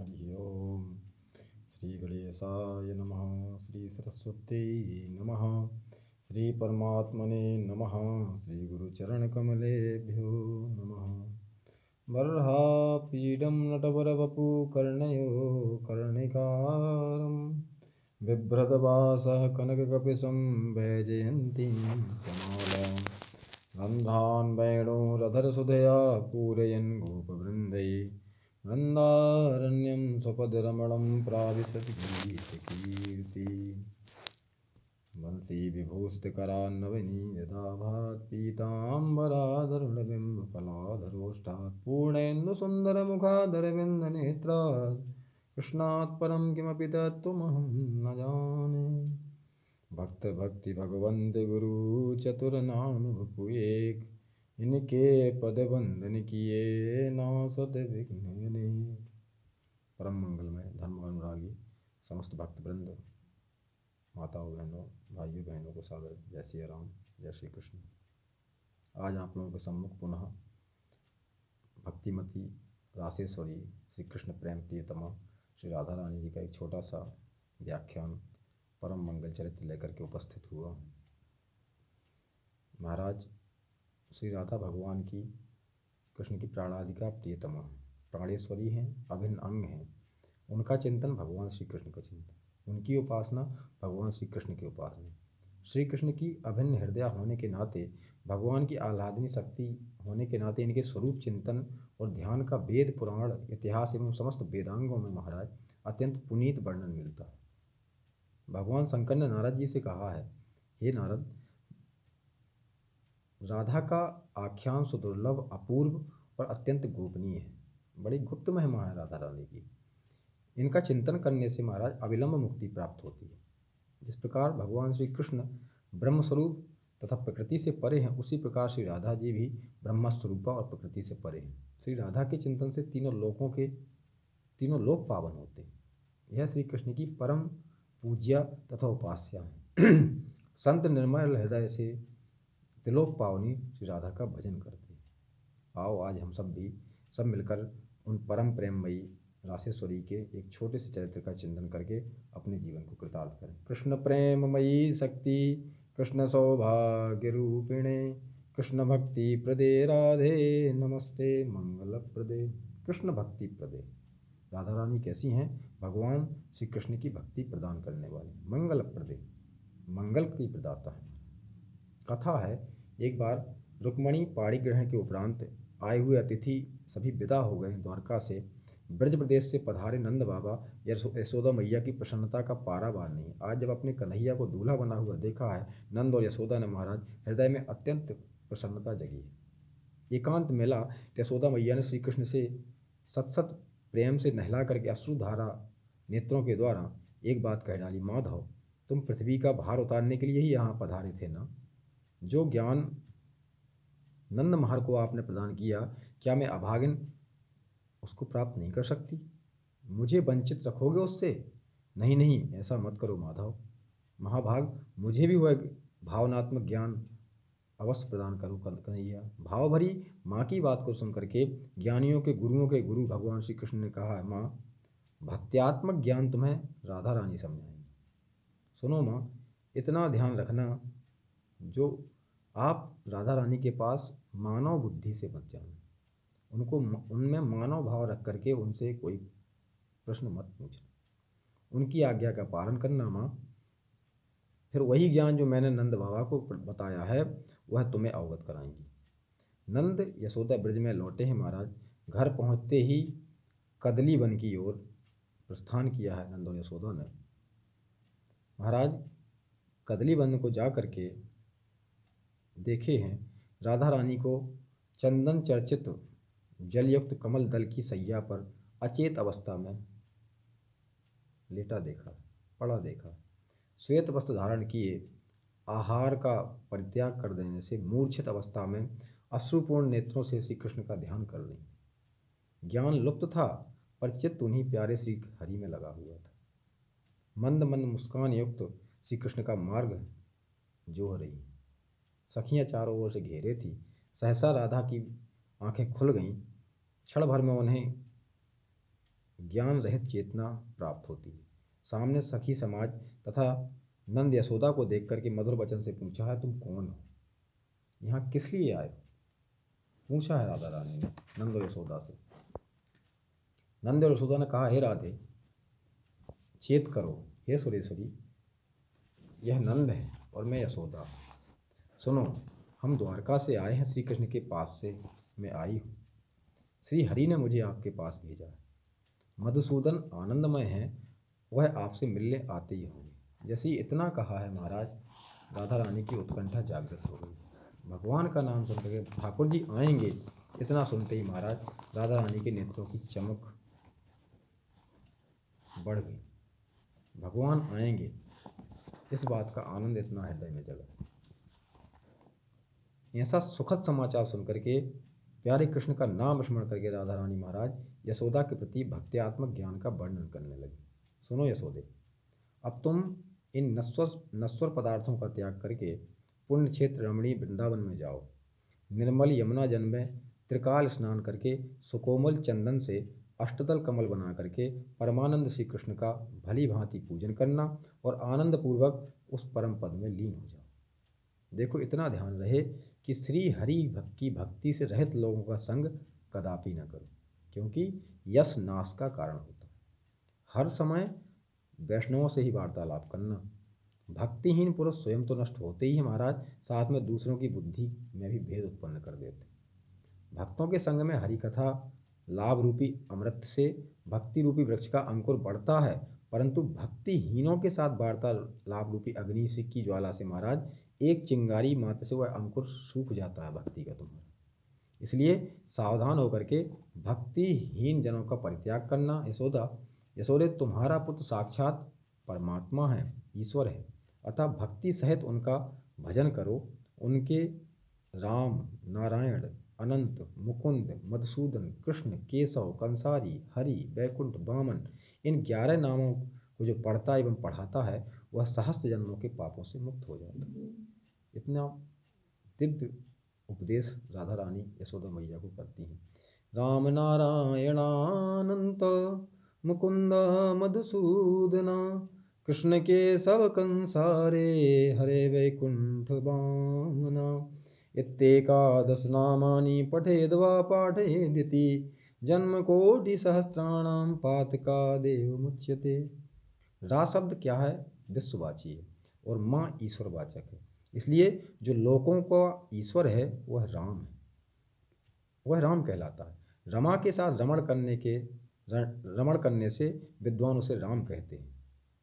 हरि ओम। श्री गणेशाय नमः। श्री सरस्वती नमः। श्री परमात्मने नमः। श्री गुरुचरणकमलेभ्यो नमः। बर्हापीडं नटवरवपु कर्णयो कर्णिकारं बिभ्रतवासः कनककपिशं वैजयन्तीं कमालां गन्धान् वेणोरधरसुधया पूरयन् गोपवृन्दै वृन्दारण्यं स्वपदरमणं प्राविशति गीतकीर्ति वंशी विभूषितकरान्नवनीयदाभात् पीताम्बराधरुणबिम्बफलाधरोष्ठात् पूर्णेन्दुसुन्दरमुखाधरविन्दनेत्रात् कृष्णात् परं किमपि तत्त्वमहं न जाने। भक्त भक्ति भगवंत गुरु चतुर नाम वपु एक, इनके पद बंधन किए नासत विघ्न अनेक। परम मंगलमय धर्म अनुरागी समस्त भक्त वृंद, माताओं बहनों भाइयों बहनों को सादर जय श्री राम, जय श्री कृष्ण। आज आप लोगों के सम्मुख पुनः भक्तिमती रासेश्वरी श्री कृष्ण प्रेम प्रियतमा श्री राधा रानी जी का एक छोटा सा व्याख्यान परम मंगल चरित्र लेकर के उपस्थित हुआ। महाराज श्री राधा भगवान की कृष्ण की प्राणाधिका प्रियतमा प्राणेश्वरी हैं, अभिन्न अंग हैं। उनका चिंतन भगवान श्री कृष्ण का चिंतन, उनकी उपासना भगवान श्री कृष्ण की उपासना। श्री कृष्ण की अभिन्न हृदय होने के नाते, भगवान की आह्लादनी शक्ति होने के नाते इनके स्वरूप चिंतन और ध्यान का वेद पुराण इतिहास एवं समस्त वेदांगों में महाराज अत्यंत पुनीत वर्णन मिलता है। भगवान शंकर ने नारद जी से कहा है, हे नारद, राधा का आख्यान सुदुर्लभ अपूर्व और अत्यंत गोपनीय है। बड़ी गुप्त महिमा है राधा रानी की। इनका चिंतन करने से महाराज अविलंब मुक्ति प्राप्त होती है। जिस प्रकार भगवान श्री कृष्ण ब्रह्मस्वरूप तथा प्रकृति से परे हैं, उसी प्रकार श्री राधा जी भी ब्रह्मस्वरूपा और प्रकृति से परे हैं। श्री राधा के चिंतन से तीनों लोक पावन होते हैं। यह श्री कृष्ण की परम पूज्या तथा उपास्या है। संत निर्मल हृदय से त्रिलोक पावनी श्री राधा का भजन करते हैं। आओ आज हम सब मिलकर उन परम प्रेममयी रासेश्वरी के एक छोटे से चरित्र का चिंतन करके अपने जीवन को कृतार्थ करें। कृष्ण प्रेममयी शक्ति, कृष्ण सौभाग्य रूपिणे, कृष्ण भक्ति प्रदे राधे, नमस्ते मंगल प्रदे। कृष्ण भक्ति प्रदे राधा रानी कैसी हैं? भगवान श्री कृष्ण की भक्ति प्रदान करने वाली, मंगल प्रदे मंगल की प्रदाता है। कथा है, एक बार रुक्मणी पाणी ग्रहण के उपरांत आए हुए अतिथि सभी विदा हो गए। द्वारका से ब्रज प्रदेश से पधारे नंद बाबा यशोदा मैया की प्रसन्नता का पारावार नहीं। आज जब अपने कन्हैया को दूल्हा बना हुआ देखा है, नंद और यशोदा ने महाराज हृदय में अत्यंत प्रसन्नता जगी है। एकांत मिला, यशोदा मैया ने श्री कृष्ण से सत प्रेम से नहला करके अश्रुधारा नेत्रों के द्वारा एक बात कह डाली, माधव, तुम पृथ्वी का भार उतारने के लिए ही यहाँ पधारे थे ना? जो ज्ञान नंद महार को आपने प्रदान किया, क्या मैं अभागिन उसको प्राप्त नहीं कर सकती? मुझे वंचित रखोगे उससे? नहीं नहीं, ऐसा मत करो माधव। महाभाग, मुझे भी वह भावनात्मक ज्ञान अवश्य प्रदान करो कन्हैया। भाव भरी माँ की बात को सुन करके ज्ञानियों के गुरु भगवान श्री कृष्ण ने कहा, माँ, भक्त्यात्मक ज्ञान तुम्हें राधा रानी समझाएंगे। सुनो माँ, इतना ध्यान रखना, जो आप राधा रानी के पास मानव बुद्धि से मत जाना। उनको उनमें मानव भाव रख करके उनसे कोई प्रश्न मत पूछना। उनकी आज्ञा का पालन करना माँ। फिर वही ज्ञान जो मैंने नंद बाबा को बताया है, वह तुम्हें अवगत कराएंगी। नंद यशोदा ब्रज में लौटे हैं महाराज। घर पहुँचते ही कदली वन की ओर प्रस्थान किया है नंद और यशोदा ने। महाराज कदली वन को जा करके देखे हैं राधा रानी को चंदन चर्चित जलयुक्त कमल दल की सैया पर अचेत अवस्था में लेटा देखा, पड़ा देखा। श्वेत वस्त्र धारण किए, आहार का परित्याग कर देने से मूर्छित अवस्था में अश्रुपूर्ण नेत्रों से श्री कृष्ण का ध्यान कर रही। ज्ञान लुप्त था, पर चित्त उन्हीं प्यारे श्री हरि में लगा हुआ था। मंद मंद मुस्कान युक्त श्री कृष्ण का मार्ग जोह रही। सखियाँ चारों ओर से घेरे थी। सहसा राधा की आंखें खुल गईं। क्षण भर में उन्हें ज्ञान रहित चेतना प्राप्त होती है। सामने सखी समाज तथा नंद यशोदा को देख करके मधुर वचन से पूछा है, तुम कौन हो, यहाँ किस लिए आए हो? पूछा है राधा रानी ने नंद और यशोदा से। नंद और यशोदा ने कहा, हे राधे, चेत करो, हे सुरेश्वरी, यह नंद है और मैं यशोदा। सुनो, हम द्वारका से आए हैं, श्री कृष्ण के पास से मैं आई हूँ। श्री हरि ने मुझे आपके पास भेजा है। मधुसूदन आनंदमय हैं, वह आपसे मिलने आते ही होंगे। जैसे ही इतना कहा है महाराज, राधा रानी की उत्कंठा जागृत हो गई। भगवान का नाम सुन करके ठाकुर जी आएंगे, इतना सुनते ही महाराज राधा रानी के नेत्रों की चमक बढ़ गई। भगवान आएंगे, इस बात का आनंद इतना हृदय में जगा। ऐसा सुखद समाचार सुनकर के प्यारे कृष्ण का नाम स्मरण करके राधा रानी महाराज यशोदा के प्रति भक्त्यात्मक ज्ञान का वर्णन करने लगी। सुनो यशोदे, अब तुम इन नश्वर पदार्थों का त्याग करके पुण्य क्षेत्र रमणीय वृंदावन में जाओ। निर्मल यमुना जल में त्रिकाल स्नान करके सुकोमल चंदन से अष्टदल कमल बना करके परमानंद श्री कृष्ण का भली भांति पूजन करना और आनंद पूर्वक उस परम पद में लीन हो जाओ। देखो, इतना ध्यान रहे कि श्री हरि की भक्ति से रहित लोगों का संग कदापि न करो, क्योंकि यश नाश का कारण होता है। हर समय वैष्णवों से ही वार्तालाप करना। भक्तिहीन पुरुष स्वयं तो नष्ट होते ही हैं महाराज, साथ में दूसरों की बुद्धि में भी भेद उत्पन्न कर देते। भक्तों के संग में हरि कथा लाभ रूपी अमृत से भक्ति रूपी वृक्ष का अंकुर बढ़ता है, परंतु भक्तिहीनों के साथ वार्तालाप रूपी अग्नि से की ज्वाला से महाराज एक चिंगारी मात्र से वह अंकुर सूख जाता है भक्ति का तुम्हारा। इसलिए सावधान होकर के भक्तिहीन जनों का परित्याग करना। यशोदे, तुम्हारा पुत्र साक्षात परमात्मा है, ईश्वर है, अतः भक्ति सहित उनका भजन करो। उनके राम, नारायण, अनंत, मुकुंद, मधुसूदन, कृष्ण, केशव, कंसारी, हरि, वैकुंठ, वामन, इन 11 नामों को जो पढ़ता एवं पढ़ाता है वह सहस्त्र जन्मों के पापों से मुक्त हो जाता है। इतना दिव्य उपदेश राधा रानी यशोदा मैया को करती हैं। राम नारायणानंत मुकुंद मधुसूदना, कृष्ण केशव कंसारे, हरे वैकुंठ वामना, इत्येकादश नामानि पठेद्वा पाठयेदिति, जन्मकोटिसहस्राणां पातकादेव मुच्यते। रा शब्द क्या है? विश्ववाची है और माँ ईश्वरवाचक है। इसलिए जो लोगों का ईश्वर है वह राम है, वह राम कहलाता है। रमा के साथ रमण करने से विद्वान उसे राम कहते हैं।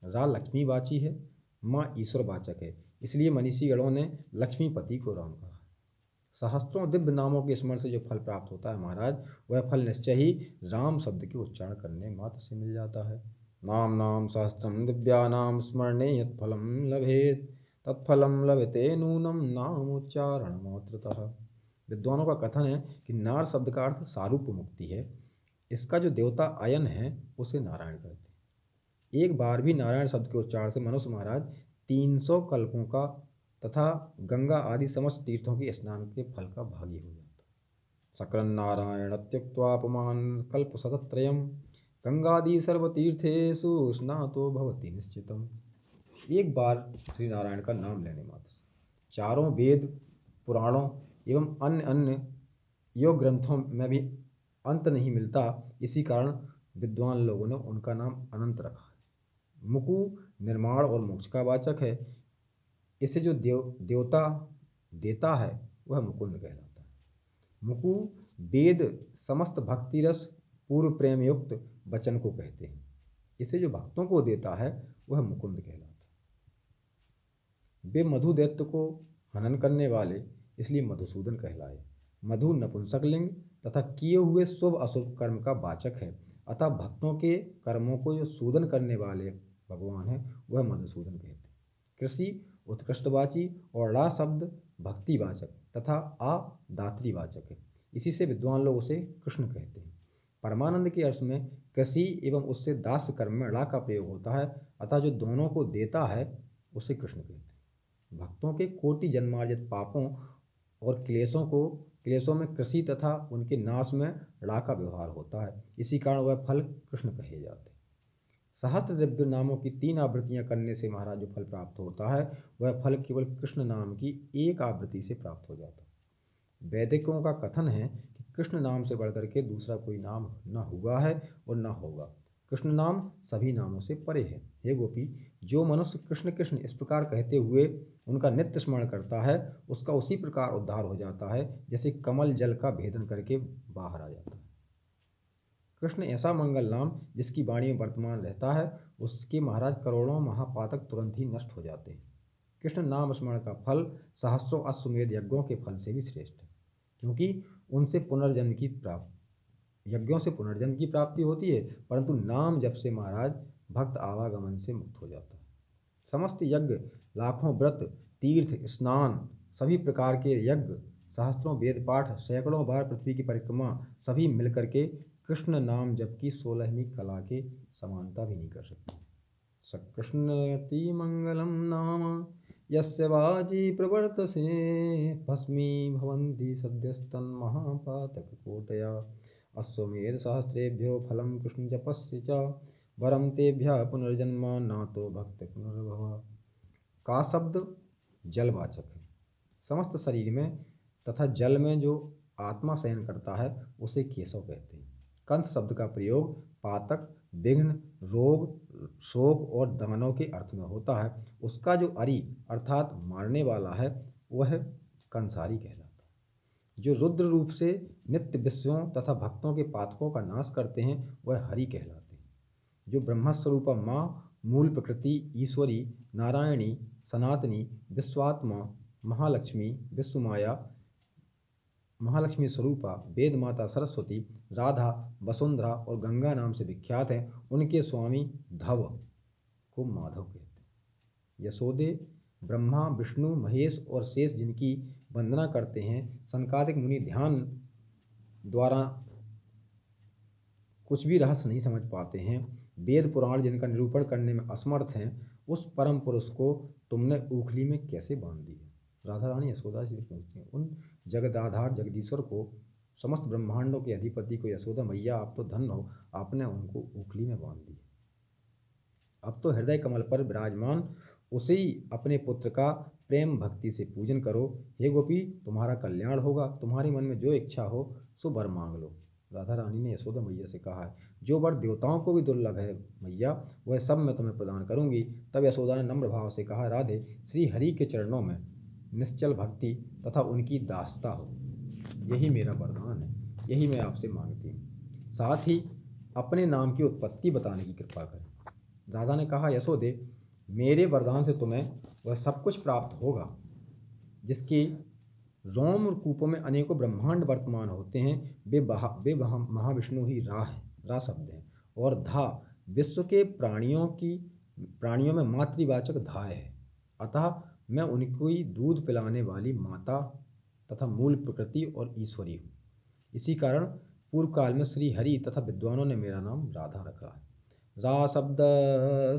रा लक्ष्मीवाची है, माँ ईश्वरवाचक है, इसलिए मनीषी गणों ने लक्ष्मीपति को राम कहा। सहस्त्रों दिव्य नामों के स्मरण से जो फल प्राप्त होता है महाराज, वह फल निश्चय ही राम शब्द के उच्चारण करने मात्र से मिल जाता है। नाम नाम सहस्त्रम दिव्यानाम स्मरणे यत् फलम लभेत, तत्फलम लभते नूनम नामोच्चारण मात्रतः। विद्वानों का कथन है कि नार शब्द का अर्थ सारूप मुक्ति है। इसका जो देवता अयन है उसे नारायण कहते हैं। एक बार भी नारायण शब्द के उच्चारण से मनुष्य महाराज 300 कल्पों का तथा गंगा आदि समस्त तीर्थों के स्नान के फल का भागी हो जाता। सकरन नारायण त्यक्त्वा पुमान कल्प सतत्रयम्, गंगादि सर्वतीर्थेषु स्नातो भवति निश्चितम। एक बार श्री नारायण का नाम लेने मात्र से चारों वेद, पुराणों एवं अन्य अन्य योग ग्रंथों में भी अंत नहीं मिलता। इसी कारण विद्वान लोगों ने उनका नाम अनंत रखा है। मुकु निर्माण और मोक्ष का वाचक है। इसे जो देवता देता है वह मुकुंद कहलाता है। मुकु वेद समस्त भक्ति रस पूर्व प्रेम युक्त वचन को कहते हैं। इसे जो भक्तों को देता है वह मुकुंद कहलाता है। वे मधु दैत्य को हनन करने वाले इसलिए मधुसूदन कहलाए। मधु नपुंसकलिंग तथा किए हुए शुभ अशुभ कर्म का वाचक है, अतः भक्तों के कर्मों को जो सूदन करने वाले भगवान है वह मधुसूदन कहते हैं। कृषि उत्कृष्टवाची और ला शब्द भक्तिवाचक तथा आ दात्रीवाचक है। इसी से विद्वान लोग उसे कृष्ण कहते हैं। परमानंद के अर्थ में कृषि एवं उससे दास्य कर्म में ला का प्रयोग होता है, अतः जो दोनों को देता है उसे कृष्ण कहते हैं। भक्तों के कोटि जन्मार्जित पापों और क्लेशों में कृषि तथा उनके नाश में ड़ा का व्यवहार होता है। इसी कारण वह फल कृष्ण कहे जाते हैं। सहस्त्र दिव्य नामों की 3 आवृत्तियां करने से महाराज जो फल प्राप्त होता है वह फल केवल कृष्ण नाम की एक आवृत्ति से प्राप्त हो जाता है। वैदिकों का कथन है कि कृष्ण नाम से बढ़कर के दूसरा कोई नाम न हुआ है और न होगा। कृष्ण नाम सभी नामों से परे है। हे गोपी, जो मनुष्य कृष्ण कृष्ण इस प्रकार कहते हुए उनका नित्य स्मरण करता है उसका उसी प्रकार उद्धार हो जाता है जैसे कमल जल का भेदन करके बाहर आ जाता है। कृष्ण ऐसा मंगल नाम जिसकी वाणी में वर्तमान रहता है, उसके महाराज करोड़ों महापातक तुरंत ही नष्ट हो जाते हैं। कृष्ण नाम स्मरण का फल सहस्रों अश्वमेध यज्ञों के फल से भी श्रेष्ठ है, क्योंकि उनसे पुनर्जन्म की प्राप्ति यज्ञों से पुनर्जन्म की प्राप्ति होती है, परंतु नाम जप से महाराज भक्त आवागमन से मुक्त हो जाता है। समस्त यज्ञ, लाखों व्रत, तीर्थ, स्नान, सभी प्रकार के यज्ञ, सहस्त्रों वेद पाठ, सैकड़ों बार पृथ्वी की परिक्रमा, सभी मिलकर के कृष्ण नाम जप की 16वीं कला के समानता भी नहीं कर सकते। सकृष्णति मंगलम नाम यस्य वाजी प्रवर्तसे भस्मी भवन्ति सद्यस्तन महापातक कोटया अश्वमेध सहस्रेभ्यो फलम कृष्ण जपस्य च वरम तेभ्यः पुनर्जन्म नातो भक्त पुनर्भव। का शब्द जलवाचक है। समस्त शरीर में तथा जल में जो आत्मा शयन करता है उसे केशव कहते हैं। कंस शब्द का प्रयोग पातक, विघ्न, रोग, शोक और दानव के अर्थ में होता है। उसका जो अरि अर्थात मारने वाला है वह कंसारी कहलाता है। जो रुद्र रूप से नित्य विषयों तथा भक्तों के पातकों का नाश करते हैं वह हरि कहलाते हैं। जो ब्रह्मस्वरूपा माँ, मूल प्रकृति, ईश्वरी, नारायणी, सनातनी, विश्वात्मा, महालक्ष्मी, विश्वमाया, महालक्ष्मी स्वरूपा, वेद माता सरस्वती, राधा, वसुंधरा और गंगा नाम से विख्यात हैं, उनके स्वामी धव को माधव कहते हैं। यशोदे, ब्रह्मा, विष्णु, महेश और शेष जिनकी वंदना करते हैं, सनकादिक मुनि ध्यान द्वारा कुछ भी रहस्य नहीं समझ पाते हैं, वेद पुराण जिनका निरूपण करने में असमर्थ हैं, उस परम पुरुष को तुमने ऊखली में कैसे बांध दिया। राधा रानी यशोदा से पूछती हैं, उन जगदाधार जगदीश्वर को, समस्त ब्रह्मांडों के अधिपति को, यशोदा मैया आप तो धन्य हो, आपने उनको ऊखली में बांध दिया। अब तो हृदय कमल पर विराजमान उसी अपने पुत्र का प्रेम भक्ति से पूजन करो। हे गोपी, तुम्हारा कल्याण होगा, तुम्हारे मन में जो इच्छा हो सो वर मांग लो। राधा रानी ने यशोदा मैया से कहा है, जो वर देवताओं को भी दुर्लभ है मैया, वह सब मैं तुम्हें प्रदान करूंगी। तब यशोदा ने नम्र भाव से कहा, राधे, श्री हरि के चरणों में निश्चल भक्ति तथा उनकी दासता हो, यही मेरा वरदान है, यही मैं आपसे मांगती हूँ। साथ ही अपने नाम की उत्पत्ति बताने की कृपा करें। राधा ने कहा, यशोदे, मेरे वरदान से तुम्हें वह सब कुछ प्राप्त होगा जिसके रोम कूपों में अनेकों ब्रह्मांड वर्तमान होते हैं। वे महाविष्णु ही रा है, रा शब्द है, और धा विश्व के प्राणियों में मातृवाचक धा है। अतः मैं उनको ही दूध पिलाने वाली माता तथा मूल प्रकृति और ईश्वरी हूँ। इसी कारण पूर्व काल में श्री हरि तथा विद्वानों ने मेरा नाम राधा रखा है। रा शब्द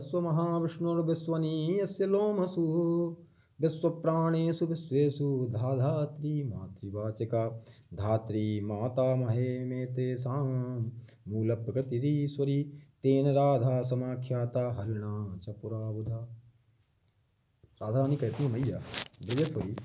स्वमहाविष्णुर्विश्वनीयस्य लोमसु विश्वप्राणेषु विश्वेषु धात्री मातृवाचिका धात्री मातामहे में तेषां मूल प्रकृतिरीश्वरी तेन राधा समाख्याता हरिणा च पुराबुधा। राधा रानी कहती है, मैया ब्रजेश्वरी,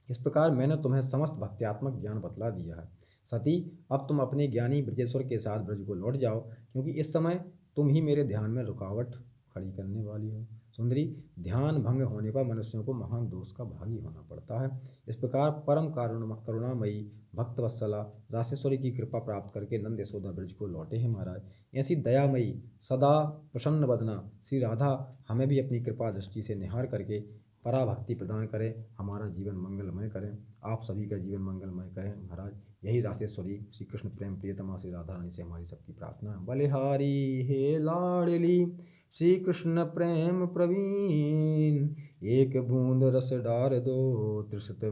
इस प्रकार मैंने तुम्हें समस्त भक्त्यात्मक ज्ञान बतला दिया है। सती, अब तुम अपने ज्ञानी ब्रजेश्वर के साथ ब्रज को लौट जाओ, क्योंकि इस समय तुम ही मेरे ध्यान में रुकावट खड़ी करने वाली हो। सुंदरी, ध्यान भंग होने पर मनुष्यों को महान दोष का भागी होना पड़ता है। इस प्रकार परम करुणामयी भक्तवत्सला रासेश्वरी की कृपा प्राप्त करके नंद यशोदा ब्रज को लौटे हैं महाराज। ऐसी दयामयी सदा प्रसन्न वदना श्री राधा हमें भी अपनी कृपा दृष्टि से निहार करके पराभक्ति प्रदान करें, हमारा जीवन मंगलमय करें, आप सभी का जीवन मंगलमय करें महाराज। यही रासेश्वरी श्री कृष्ण प्रेम प्रियतमा श्री राधा रानी से हमारी सबकी प्रार्थना है। बलिहारी हे लाडली श्री कृष्ण प्रेम प्रवीण, एक बूंद रस डार दो तृषित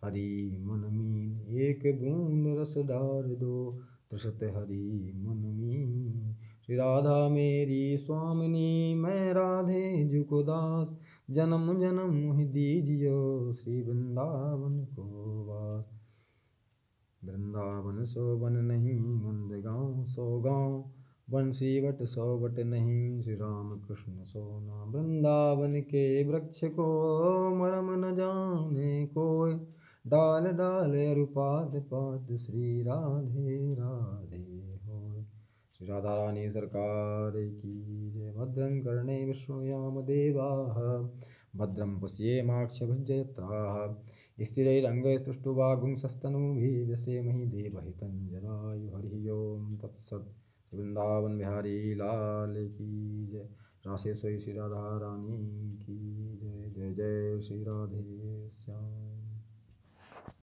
हरि मन मीन, एक बूंद रस डार दो तृषित हरि मन मीन। श्री राधा मेरी स्वामिनी, मैं राधे जुको दास, जन्म जन्म ही दीजियो श्री वृंदावन को वास। वृंदावन सो वन नहीं, नंदगांव सो गाँव, बंसी बट सौ बट नहीं, श्री राम कृष्ण सो नाम। वृंदावन के वृक्ष को मरम न जाने कोय, डाल डाल अरुपाद पाद श्री राधे राधे होय। श्री राधा रानी सरकार की जय। भद्रं कर्णे विष्णुयाम देवाः, भद्रं पश्येमाक्षभिर्यजत्राः, स्थिरैरङ्गैस्तुष्टुवागुंसस्तनूभिः व्यसेमहि देवहितं जदायु। हरिः ओम तत्सत्। वृंदावन बिहारी लाल की जय। राशेश्वरी श्री राधा रानी की जय। जय जय श्री राधे श्याम।